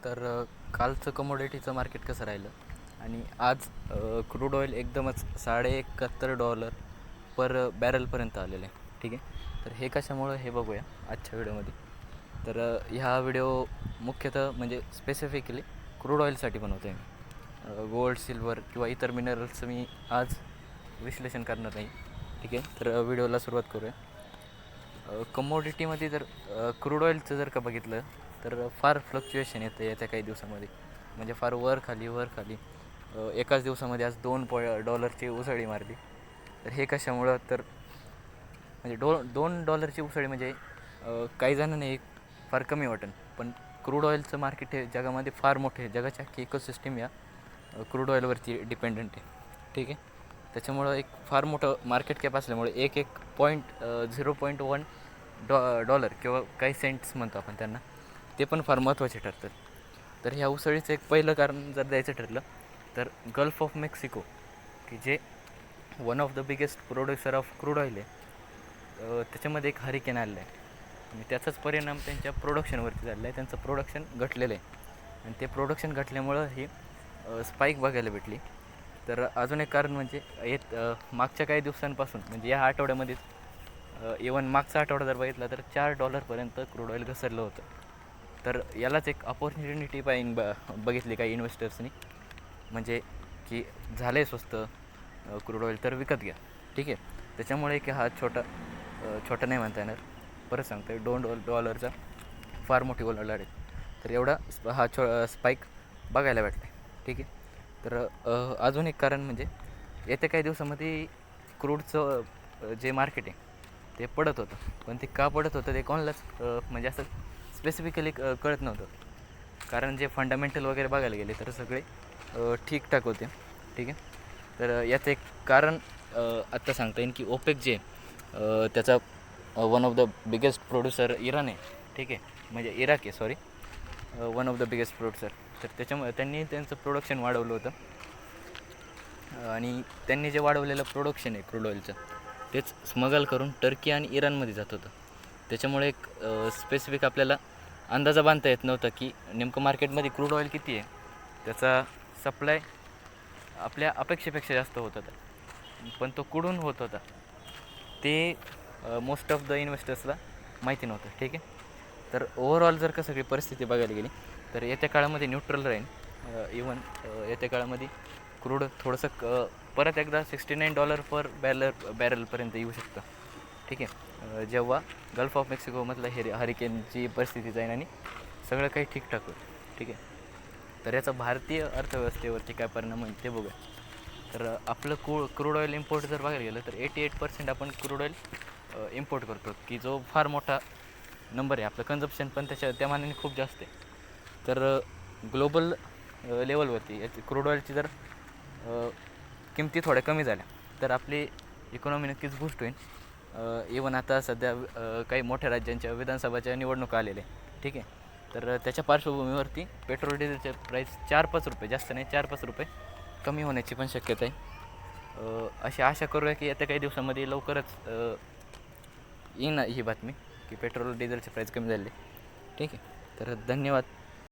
तर कालचं कमोडिटीचं मार्केट कसं राहिलं आणि आज क्रूड ऑइल एकदमच $71 पर बॅरलपर्यंत आलेलं आहे. ठीक आहे, तर हे कशामुळं हे बघूया आजच्या व्हिडिओमध्ये. तर ह्या व्हिडिओ मुख्यतः म्हणजे स्पेसिफिकली क्रूड ऑइलसाठी बनवतो आहे मी. गोल्ड, सिल्वर किंवा इतर मिनरल्सचं मी आज विश्लेषण करणार नाही. ठीक आहे, तर व्हिडिओला सुरुवात करूया. कमोडिटीमध्ये जर क्रूड ऑइलचं जर का बघितलं तर फार फ्लक्च्युएशन येतं येत्या काही दिवसामध्ये, म्हणजे फार वर खाली. एकाच दिवसामध्ये आज $2 उसळी मारली. तर हे कशामुळं, तर म्हणजे $2 उसळी म्हणजे काही जणांना एक फार कमी वाटेल, पण क्रूड ऑइलचं मार्केट हे जगामध्ये फार मोठे आहे. जगाच्या अख्खी इकोसिस्टीम या क्रूड ऑइलवरती डिपेंडंट आहे. ठीक आहे, त्याच्यामुळं एक फार मोठं मार्केट कॅप असल्यामुळे एक 0.1 डॉलर किंवा काही सेंट्स म्हणतो आपण त्यांना, ते पण फार महत्त्वाचे ठरतात. तर ह्या उसळीचं एक पहिलं कारण जर द्यायचं ठरलं तर गल्फ ऑफ मेक्सिको, की जे one of the biggest producer of crude oil आहे, त्याच्यामध्ये एक हरिकेन आलेलं आहे आणि त्याचाच परिणाम त्यांच्या प्रोडक्शनवरती झालेला आहे. त्यांचं प्रोडक्शन घटलेलं आहे आणि ते प्रोडक्शन घटल्यामुळं ही स्पाईक बघायला भेटली. तर अजून एक कारण म्हणजे मागच्या काही दिवसांपासून, म्हणजे या आठवड्यामध्येच इवन मागचा आठवडा जर बघितला तर $4 क्रूड ऑइल घसरलं होतं. तर यालाच एक अपॉर्च्युनिटी बघितली काही इन्व्हेस्टर्सनी, म्हणजे की झालं आहे स्वस्त क्रूड ऑइल तर विकत घ्या. ठीक आहे, त्याच्यामुळे की हा छोटा नाही म्हणता येणार, परत सांगतो, $2 फार मोठी ओलांड आहे. तर एवढा स्पाईक बघायला भेटला आहे. ठीक आहे, तर अजून एक कारण म्हणजे येत्या काही दिवसामध्ये क्रूडचं जे मार्केट आहे ते पडत होतं, पण ते का पडत होतं ते कोणालाच म्हणजे असं स्पेसिफिकली कळत नव्हतं. कारण जे फंडामेंटल वगैरे बघायला गेले तर सगळे ठीकठाक होते. ठीक आहे, तर याचं एक कारण आत्ता सांगता येईल की ओपेक जे त्याचा one of the biggest producer Iran आहे. ठीक आहे, म्हणजे इराक आहे, sorry, one of the biggest producer. तर त्याच्यामुळे त्यांनी त्यांचं प्रोडक्शन वाढवलं होतं आणि त्यांनी जे वाढवलेलं प्रोडक्शन आहे क्रूड ऑइलचं तेच स्मगल करून टर्की आणि इराणमध्ये जात होतं. त्याच्यामुळे एक स्पेसिफिक आपल्याला अंदाजा बांधता येत नव्हता की नेमकं मार्केटमध्ये क्रूड ऑइल किती आहे. त्याचा सप्लाय आपल्या अपेक्षेपेक्षा जास्त होत होता, पण तो कुठून होत होता ते मोस्ट ऑफ द इन्व्हेस्टर्सला माहिती नव्हतं. ठीक आहे, तर ओव्हरऑल जर का सगळी परिस्थिती बघायला गेली तर येत्या काळामध्ये न्यूट्रल राहील. इवन येत्या काळामध्ये क्रूड थोडंसं परत एकदा $69 पर बॅरलपर्यंत येऊ शकतं. ठीक आहे, जेव्हा गल्फ ऑफ मेक्सिकोमधलं हरिकेनची परिस्थिती जाईल आणि सगळं काही ठीकठाक होईल. ठीक आहे, तर याचा भारतीय अर्थव्यवस्थेवरती काय परिणाम होईल ते बघूया. तर आपलं क्रूड ऑइल इम्पोर्ट जर बघायला गेलं तर 88% आपण क्रूड ऑइल इम्पोर्ट करतो, की जो फार मोठा नंबर आहे. आपलं कन्झप्शन पण त्या मानाने खूप जास्त आहे. तर ग्लोबल लेवलवरती याची क्रूड ऑइलची जर किमती थोड्या कमी झाल्या तर आपली इकॉनॉमी नक्कीच बूस्ट होईल. इवन आता सध्या काही मोठ्या राज्यांच्या विधानसभाच्या निवडणुका आलेल्या आहे. ठीक आहे, तर त्याच्या पार्श्वभूमीवरती पेट्रोल डिझेलचे प्राईस 4-5 रुपये, जास्त नाही, 4-5 रुपये कमी होण्याची पण शक्यता आहे. अशी आशा करूया की येत्या काही दिवसामध्ये लवकरच येईन ही बातमी की पेट्रोल डिझेलचे प्राईस कमी झाले. ठीक आहे, तर धन्यवाद.